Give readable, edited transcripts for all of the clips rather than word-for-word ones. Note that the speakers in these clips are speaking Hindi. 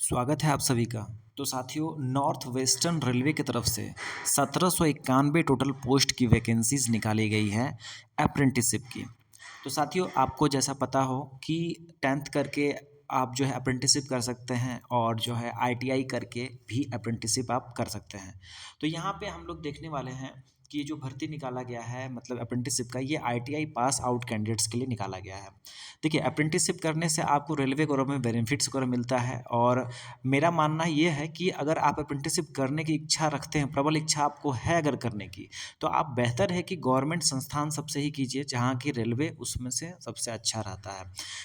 स्वागत है आप सभी का। तो साथियों, नॉर्थ वेस्टर्न रेलवे की तरफ से 1791 टोटल पोस्ट की वैकेंसीज निकाली गई हैं अप्रेंटिसशिप की। तो साथियों, आपको जैसा पता हो कि 10th करके आप जो है अप्रेंटिसशिप कर सकते हैं और जो है आईटीआई करके भी अप्रेंटिसशिप आप कर सकते हैं। तो यहाँ पे हम लोग देखने वाले हैं कि ये जो भर्ती निकाला गया है मतलब अप्रेंटिसशिप का, ये आईटीआई पास आउट कैंडिडेट्स के लिए निकाला गया है। देखिए, अप्रेंटिसशिप करने से आपको रेलवे वगैरह में बेनिफिट्स वगैरह मिलता है और मेरा मानना ये है कि अगर आप अप्रेंटिसशिप करने की इच्छा रखते हैं, प्रबल इच्छा आपको है अगर करने की, तो आप बेहतर है कि गवर्नमेंट संस्थान सबसे ही कीजिए जहाँ की रेलवे उसमें से सबसे अच्छा रहता है।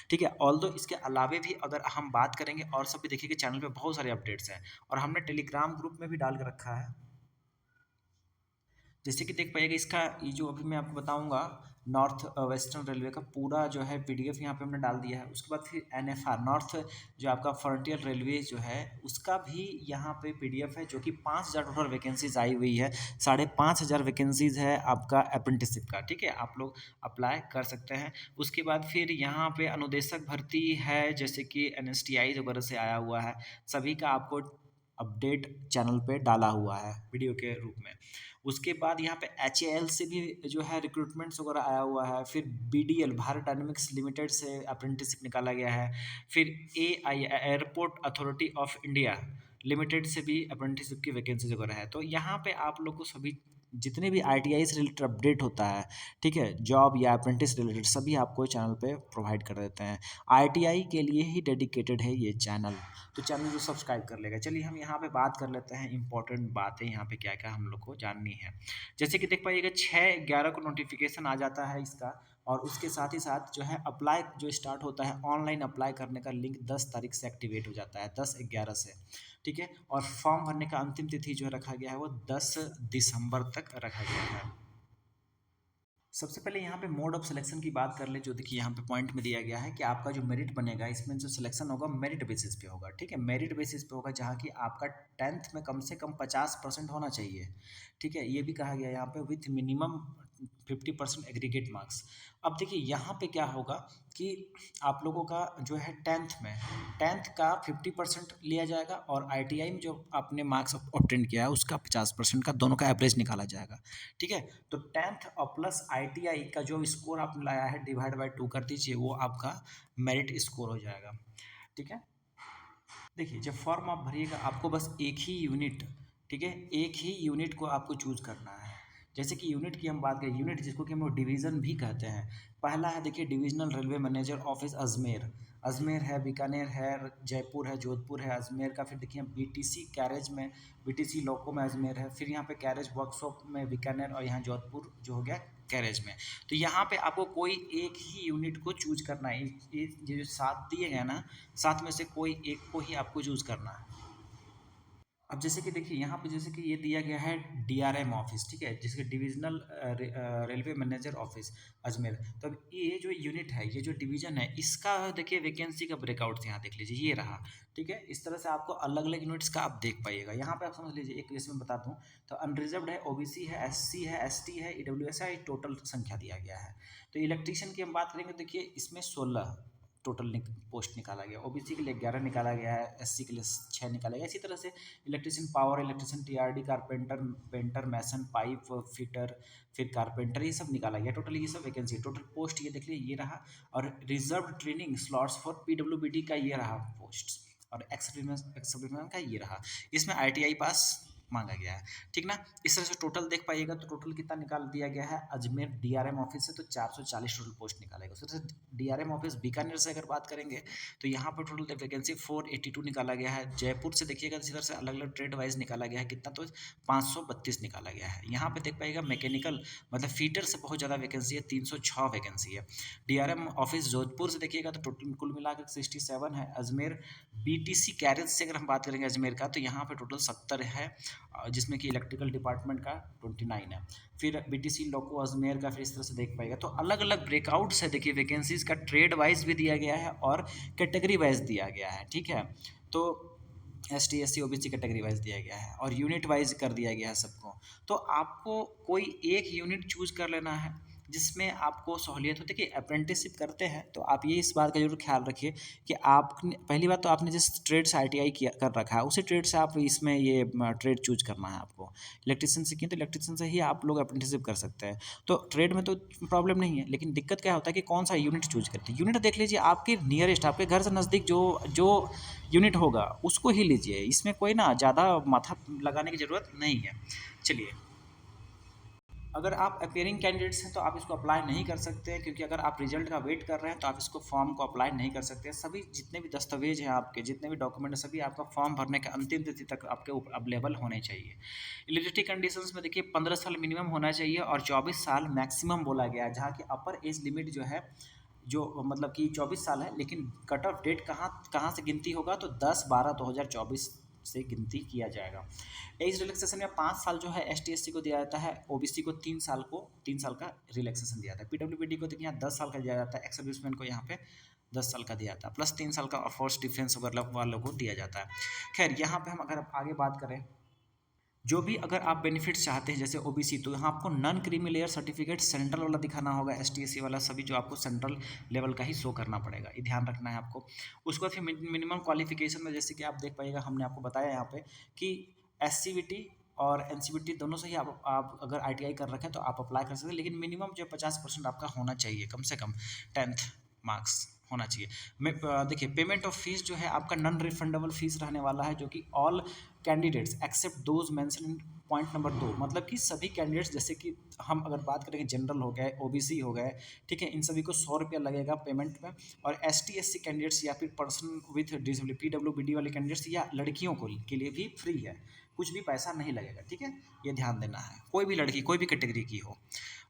ठीक है, ऑल्दो इसके अलावे भी अगर हम बात करेंगे और सब भी देखिए कि चैनल पे बहुत सारे अपडेट्स हैं और हमने टेलीग्राम ग्रुप में भी डाल के रखा है। जैसे कि देख पाइएगा, इसका ये जो अभी मैं आपको बताऊंगा नॉर्थ वेस्टर्न रेलवे का पूरा जो है पीडीएफ यहाँ पे हमने डाल दिया है। उसके बाद फिर एनएफआर नॉर्थ जो आपका फ्रंटियर रेलवे जो है उसका भी यहाँ पे पीडीएफ है, जो कि 5000 टोटल वैकेंसीज आई हुई है। 5500 वैकेंसीज है आपका अप्रेंटिसशिप का। ठीक है, आप लोग अप्लाई कर सकते हैं। उसके बाद फिर यहाँ पे अनुदेशक भर्ती है, जैसे कि एनएसटीआई वगैरह से आया हुआ है। सभी का आपको अपडेट चैनल पे डाला हुआ है वीडियो के रूप में। उसके बाद यहाँ पे HAL से भी जो है रिक्रूटमेंट्स वगैरह आया हुआ है। फिर BDL भारत डायनेमिक्स लिमिटेड से अप्रेंटिसशिप निकाला गया है। फिर AI airport authority of India limited से भी अप्रेंटिसशिप की वैकेंसीज वगैरह है। तो यहाँ पे आप लोग को सभी जितने भी ITI से रिलेटेड अपडेट होता है, ठीक है, जॉब या अप्रेंटिस रिलेटेड, सभी आपको चैनल पे प्रोवाइड कर देते हैं। ITI के लिए ही डेडिकेटेड है ये चैनल, तो चैनल को सब्सक्राइब कर लेगा। चलिए हम यहाँ पे बात कर लेते हैं इंपॉर्टेंट बातें, यहाँ पे क्या क्या हम लोग को जाननी है। जैसे कि देख पाइएगा 6/11 को नोटिफिकेशन आ जाता है इसका, और उसके साथ ही साथ जो है अप्लाई जो स्टार्ट होता है, ऑनलाइन अप्लाई करने का लिंक 10 तारीख से एक्टिवेट हो जाता है, 10/11 से। ठीक है, और फॉर्म भरने का अंतिम तिथि जो रखा गया है वो 10 दिसंबर तक रखा गया है। सबसे पहले यहाँ पे मोड ऑफ सिलेक्शन की बात कर ले, जो देखिए यहाँ पे पॉइंट में दिया गया है कि आपका जो मेरिट बनेगा इसमें जो सिलेक्शन होगा मेरिट बेसिस पे होगा। ठीक है, मेरिट बेसिस पे होगा, जहाँ की आपका 10th में कम से कम 50% होना चाहिए। ठीक है, ये भी कहा गया है यहाँ पे विथ मिनिमम 50% एग्रीगेट मार्क्स। अब देखिए यहाँ पे क्या होगा कि आप लोगों का जो है 10th का 50% लिया जाएगा और ITI में जो आपने मार्क्स ऑब्टेन किया है उसका 50% का, दोनों का एवरेज निकाला जाएगा। ठीक है, तो 10th और प्लस ITI का जो स्कोर आपने लाया है डिवाइड बाई 2 कर दीजिए, वो आपका मेरिट स्कोर हो जाएगा। ठीक है, देखिए जब फॉर्म आप भरिएगा आपको बस एक ही यूनिट, ठीक है, एक ही यूनिट को आपको चूज करना है। जैसे कि यूनिट की हम बात करें, यूनिट जिसको कि हम लोग डिवीज़न भी कहते हैं। पहला है देखिए divisional railway manager office Ajmer, Ajmer है, बीकानेर है, जयपुर है, जोधपुर है अजमेर का। फिर देखिए BTC कैरेज में, BTC लोको में अजमेर है। फिर यहाँ पे कैरेज वर्कशॉप में बीकानेर, और यहाँ जोधपुर जो हो गया कैरेज में। तो यहाँ पे आपको कोई एक ही यूनिट को चूज करना है। ये जो 7 दिए गए ना, 7 में से कोई एक को ही आपको चूज करना है। अब जैसे कि देखिए यहाँ पे जैसे कि ये दिया गया है DRM ऑफिस, ठीक है, जिसके divisional railway manager office Ajmer. तो अब ये जो यूनिट है, ये जो डिवीजन है, इसका देखिए वैकेंसी का ब्रेकआउट यहाँ देख लीजिए, ये रहा। ठीक है, इस तरह से आपको अलग अलग यूनिट्स का आप देख पाइएगा। यहाँ पे आप समझ लीजिए, एक जैसे मैं बता दूँ तो अनरिजर्व्ड है, OBC है, SC है, ST है, EWS है, टोटल संख्या दिया गया है। तो इलेक्ट्रीशियन की हम बात करेंगे, देखिए इसमें 16 टोटल पोस्ट निकाला गया। OBC के लिए 11 निकाला गया है, SC के लिए 6 निकाला गया। इसी तरह से electrician power, electrician TRD, carpenter, painter, mason, pipe fitter, फिर कारपेंटर, ये सब निकाला गया। टोटल ये सब वैकेंसी, टोटल पोस्ट ये देख लीजिए, ये रहा। और reserve training slots for PWBD का ये रहा पोस्ट, और एक्सपीरियंस का ये रहा। इसमें ITI पास मांगा गया है। ठीक ना, इस तरह से टोटल देख पाइएगा तो टोटल कितना निकाल दिया गया है अजमेर DRM ऑफिस से, तो 440 टोटल पोस्ट निकालेगा। उस तरह से DRM ऑफिस बीकानेर से अगर बात करेंगे तो यहाँ पर टोटल वैकेंसी 482 निकाला गया है। जयपुर से देखिएगा इसी तरह से अलग अलग ट्रेड वाइज निकाला गया है, कितना तो 532 निकाला गया है। यहाँ पे देख पाइएगा मैकेनिकल मतलब फीटर से बहुत ज़्यादा वैकेंसी है, 306 वैकेंसी है। DRM ऑफिस जोधपुर से देखिएगा तो टोटल कुल मिलाकर 67 है। अजमेर BTC कैरेज से अगर हम बात करेंगे अजमेर का, तो यहाँ पे टोटल 70 है, जिसमें कि इलेक्ट्रिकल डिपार्टमेंट का 29 है। फिर BTC लोको अजमेर का, फिर इस तरह से देख पाएगा। तो अलग अलग ब्रेकआउट्स है देखिए वैकेंसीज का, ट्रेड वाइज भी दिया गया है और कैटेगरी वाइज दिया गया है। ठीक है, तो ST SC OBC category wise दिया गया है और यूनिट वाइज कर दिया गया है सबको। तो आपको कोई एक यूनिट चूज कर लेना है जिसमें आपको सहूलियत होती है कि अप्रेंटिसशिप करते हैं तो आप ये इस बात का ज़रूर ख्याल रखिए कि आपने पहली बात तो आपने जिस ट्रेड से ITI किया कर रखा है उसी ट्रेड से आप इसमें ये ट्रेड चूज करना है आपको। इलेक्ट्रिशियन से किए तो इलेक्ट्रिशियन से ही आप लोग अप्रेंटिसशिप कर सकते हैं। तो ट्रेड में तो प्रॉब्लम नहीं है, लेकिन दिक्कत क्या होता है कि कौन सा यूनिट चूज करते हैं। यूनिट देख लीजिए आपके नियरेस्ट, आपके घर से नज़दीक जो जो यूनिट होगा उसको ही लीजिए। इसमें कोई ना ज़्यादा माथा लगाने की ज़रूरत नहीं है। चलिए, अगर आप अपेयरिंग कैंडिडेट्स हैं तो आप इसको अप्लाई नहीं कर सकते हैं, क्योंकि अगर आप रिजल्ट का वेट कर रहे हैं तो आप इसको फॉर्म को अप्लाई नहीं कर सकते हैं। सभी जितने भी दस्तावेज हैं, आपके जितने भी डॉक्यूमेंट हैं, सभी आपका फॉर्म भरने के अंतिम तिथि तक आपके अवेलेबल होने चाहिए। एलिजिबिलिटी कंडीशंस में देखिए 15 साल मिनिमम होना चाहिए और 24 साल मैक्सिमम बोला गया है, जहाँ की अपर एज लिमिट जो है जो मतलब कि 24 साल है, लेकिन कट ऑफ डेट कहाँ कहाँ से गिनती होगा तो 10/12/2024 से गिनती किया जाएगा। एज रिलैक्सेशन में 5 साल जो है ST/SC को दिया जाता है, OBC को 3 साल का रिलैक्सेशन दिया जाता है। PWBD को देखिए यहाँ 10 साल का दिया जाता है, एक्स सर्विसमैन को यहाँ पे 10 साल का दिया जाता है, प्लस 3 साल का फोर्स डिफेंस वगैरह वालों को दिया जाता है। खैर यहाँ पे हम अगर आगे बात करें, जो भी अगर आप बेनिफिट्स चाहते हैं जैसे OBC, तो यहाँ आपको non creamy layer certificate central वाला दिखाना होगा। ST/SC वाला सभी जो आपको सेंट्रल लेवल का ही शो करना पड़ेगा, ये ध्यान रखना है आपको। उसके बाद फिर मिनिमम क्वालिफिकेशन में जैसे कि आप देख पाइएगा, हमने आपको बताया यहाँ पे कि SCVT और NCVT दोनों से ही आप अगर ITI कर रखे हैं तो आप अप्लाई कर सकते हैं, लेकिन मिनिमम जो 50% आपका होना चाहिए, कम से कम 10th मार्क्स होना चाहिए। मैं देखिए पेमेंट ऑफ फीस जो है आपका नॉन रिफंडेबल फीस रहने वाला है, जो कि all candidates except those mention in point number 2, मतलब कि सभी कैंडिडेट्स, जैसे कि हम अगर बात करेंगे जनरल हो गए, OBC हो गए, ठीक है, इन सभी को 100 रुपया लगेगा पेमेंट में। और ST/SC कैंडिडेट्स या फिर पर्सन विथ डिसेबिलिटी PWBD वाले कैंडिडेट्स या लड़कियों को के लिए भी फ्री है, कुछ भी पैसा नहीं लगेगा, ठीक है, ये ध्यान देना है, कोई भी लड़की कोई भी कैटेगरी की हो।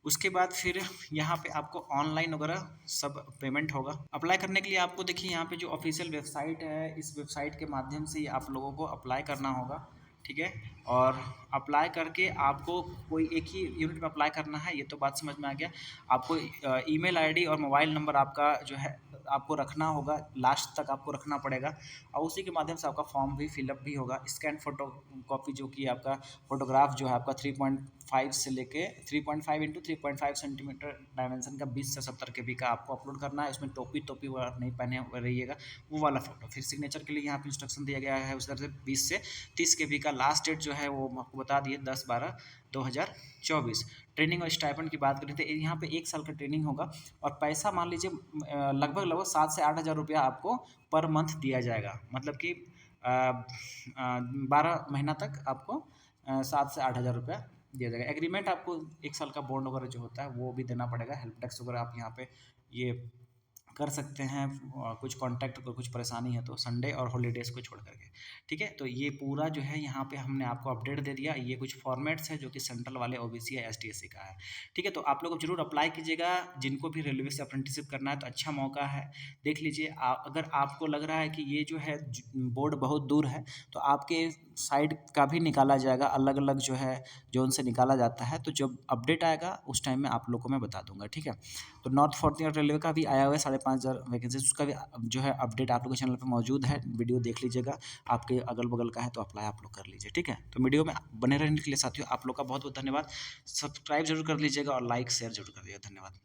उसके बाद फिर यहाँ पे आपको ऑनलाइन वगैरह सब पेमेंट होगा। अप्लाई करने के लिए आपको देखिए यहाँ पे जो ऑफिशियल वेबसाइट है, इस वेबसाइट के माध्यम से ही आप लोगों को अप्लाई करना होगा, ठीक है। और अप्लाई करके आपको कोई एक ही यूनिट में अप्लाई करना है, ये तो बात समझ में आ गया। आपको ईमेल आईडी और मोबाइल नंबर आपका जो है आपको रखना होगा, लास्ट तक आपको रखना पड़ेगा, और उसी के माध्यम से आपका फॉर्म भी फिलअप भी होगा। स्कैन फोटो कॉपी जो कि आपका फोटोग्राफ जो है आपका 3.5 से लेके 3.5 इंटू 3.5 सेंटीमीटर डायमेंशन का 20 से 70 KB का आपको अपलोड करना है। उसमें टोपी वगैरह नहीं पहने रहिएगा, वो वाला फोटो। फिर सिग्नेचर के लिए यहाँ पे इंस्ट्रक्शन दिया गया है उस तरह से 20 से 30 KB का। लास्ट डेट जो है वो आपको बता दिए 10/12/2024। ट्रेनिंग और स्टाइपेंड की बात करें तो यहाँ पे 1 साल का ट्रेनिंग होगा, और पैसा मान लीजिए लगभग 7 से 8 हज़ार रुपया आपको पर मंथ दिया जाएगा, मतलब कि 12 महीना तक आपको 7 से 8 हज़ार रुपया दिया जाएगा। एग्रीमेंट आपको 1 साल का बॉन्ड वगैरह जो होता है वो भी देना पड़ेगा। हेल्प डेस्क वगैरह आप यहाँ पे ये कर सकते हैं, कुछ कॉन्टैक्ट को कुछ परेशानी है तो संडे और हॉलीडेज़ को छोड़ करके, ठीक है। तो ये पूरा जो है यहाँ पे हमने आपको अपडेट दे दिया। ये कुछ फॉर्मेट्स है जो कि सेंट्रल वाले OBC या ST/SC का है, ठीक है। तो आप लोग जरूर अप्लाई कीजिएगा, जिनको भी रेलवे से अप्रेंटिसशिप करना है तो अच्छा मौका है, देख लीजिए। अगर आपको लग रहा है कि ये जो है बोर्ड बहुत दूर है तो आपके साइड का भी निकाला जाएगा, अलग अलग जो है जोन से निकाला जाता है। तो जब अपडेट आएगा उस टाइम में आप लोग को मैं बता दूंगा, ठीक है। तो नॉर्थ फॉर्टियर रेलवे का भी आया हुआ है 5,500 वैकेंसी, उसका भी जो है अपडेट आप लोग के चैनल पे मौजूद है, वीडियो देख लीजिएगा। आपके अगल बगल का है तो अप्लाई आप लोग कर लीजिए, ठीक है। तो वीडियो में बने रहने के लिए साथियों आप लोग का बहुत बहुत धन्यवाद। सब्सक्राइब जरूर कर लीजिएगा और लाइक शेयर जरूर कर दीजिएगा। धन्यवाद।